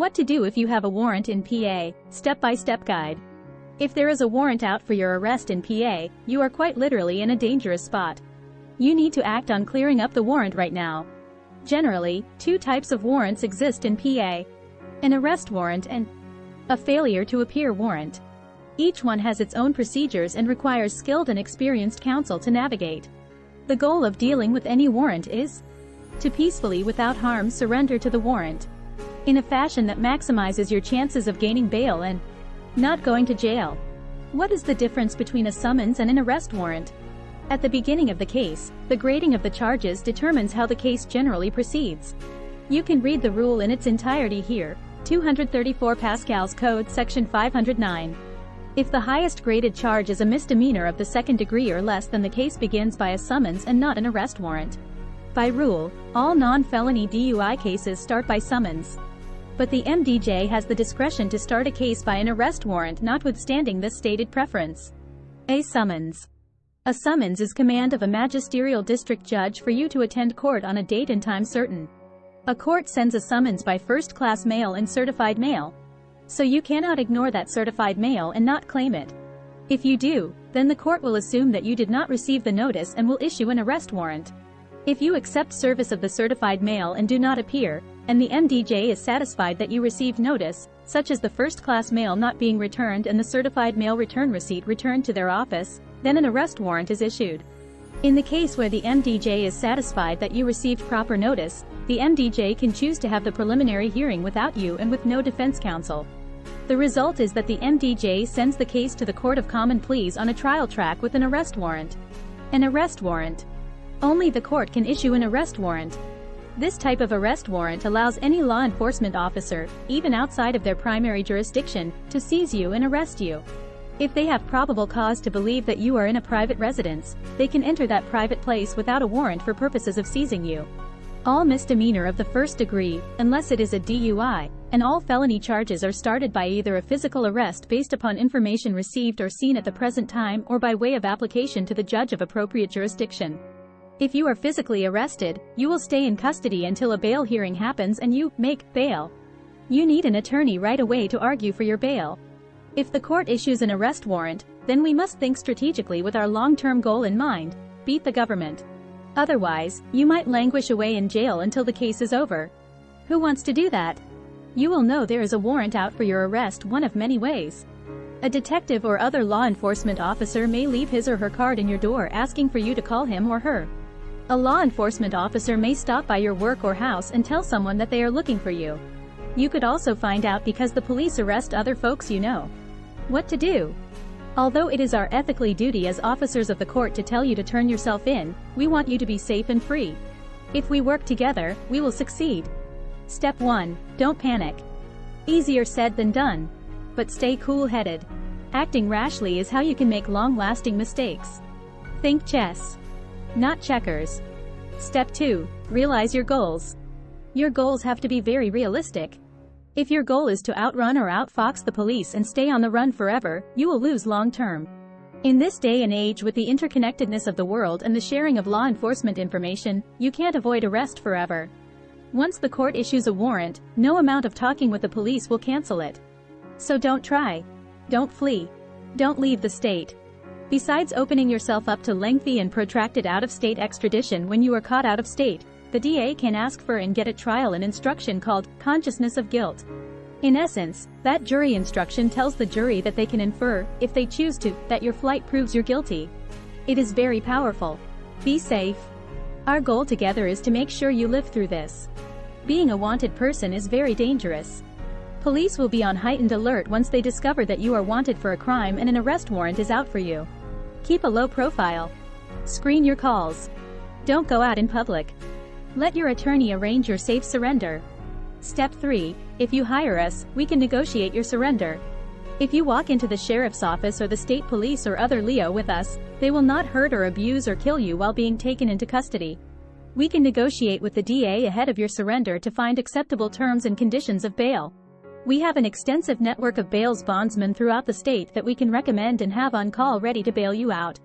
What to do if you have a warrant in PA, step-by-step guide. If there is a warrant out for your arrest in PA, you are quite literally in a dangerous spot. You need to act on clearing up the warrant right now. Generally, two types of warrants exist in PA. An arrest warrant and a failure to appear warrant. Each one has its own procedures and requires skilled and experienced counsel to navigate. The goal of dealing with any warrant is to peacefully, without harm, surrender to the warrant in a fashion that maximizes your chances of gaining bail and not going to jail. What is the difference between a summons and an arrest warrant? At the beginning of the case, the grading of the charges determines how the case generally proceeds. You can read the rule in its entirety here, 234 Pascal's Code, Section 509. If the highest graded charge is a misdemeanor of the second degree or less, then the case begins by a summons and not an arrest warrant. By rule, all non-felony DUI cases start by summons. But the MDJ has the discretion to start a case by an arrest warrant, notwithstanding this stated preference. A summons. A summons is command of a magisterial district judge for you to attend court on a date and time certain. A court sends a summons by first-class mail and certified mail. So you cannot ignore that certified mail and not claim it. If you do, then the court will assume that you did not receive the notice and will issue an arrest warrant. If you accept service of the certified mail and do not appear, and the MDJ is satisfied that you received notice, such as the first-class mail not being returned and the certified mail return receipt returned to their office, then an arrest warrant is issued. In the case where the MDJ is satisfied that you received proper notice, the MDJ can choose to have the preliminary hearing without you and with no defense counsel. The result is that the MDJ sends the case to the Court of Common Pleas on a trial track with an arrest warrant. An arrest warrant. Only the court can issue an arrest warrant. This type of arrest warrant allows any law enforcement officer, even outside of their primary jurisdiction, to seize you and arrest you. If they have probable cause to believe that you are in a private residence, they can enter that private place without a warrant for purposes of seizing you. All misdemeanor of the first degree, unless it is a DUI, and all felony charges are started by either a physical arrest based upon information received or seen at the present time or by way of application to the judge of appropriate jurisdiction. If you are physically arrested, you will stay in custody until a bail hearing happens and you make bail. You need an attorney right away to argue for your bail. If the court issues an arrest warrant, then we must think strategically with our long-term goal in mind: beat the government. Otherwise, you might languish away in jail until the case is over. Who wants to do that? You will know there is a warrant out for your arrest one of many ways. A detective or other law enforcement officer may leave his or her card in your door asking for you to call him or her. A law enforcement officer may stop by your work or house and tell someone that they are looking for you. You could also find out because the police arrest other folks you know. What to do? Although it is our ethically duty as officers of the court to tell you to turn yourself in, we want you to be safe and free. If we work together, we will succeed. Step 1. Don't panic. Easier said than done. But stay cool-headed. Acting rashly is how you can make long-lasting mistakes. Think chess, not checkers. Step 2. Realize your goals. Your goals have to be very realistic. If your goal is to outrun or outfox the police and stay on the run forever, you will lose long-term. In this day and age, with the interconnectedness of the world and the sharing of law enforcement information, you can't avoid arrest forever. Once the court issues a warrant, no amount of talking with the police will cancel it. So don't try. Don't flee. Don't leave the state. Besides opening yourself up to lengthy and protracted out-of-state extradition when you are caught out of state, the DA can ask for and get at trial an instruction called consciousness of guilt. In essence, that jury instruction tells the jury that they can infer, if they choose to, that your flight proves you're guilty. It is very powerful. Be safe. Our goal together is to make sure you live through this. Being a wanted person is very dangerous. Police will be on heightened alert once they discover that you are wanted for a crime and an arrest warrant is out for you. Keep a low profile. Screen your calls. Don't go out in public. Let your attorney arrange your safe surrender. Step 3. If you hire us, we can negotiate your surrender. If you walk into the sheriff's office or the state police or other LEO with us, they will not hurt or abuse or kill you while being taken into custody. We can negotiate with the DA ahead of your surrender to find acceptable terms and conditions of bail. We have an extensive network of bail bondsmen throughout the state that we can recommend and have on call ready to bail you out.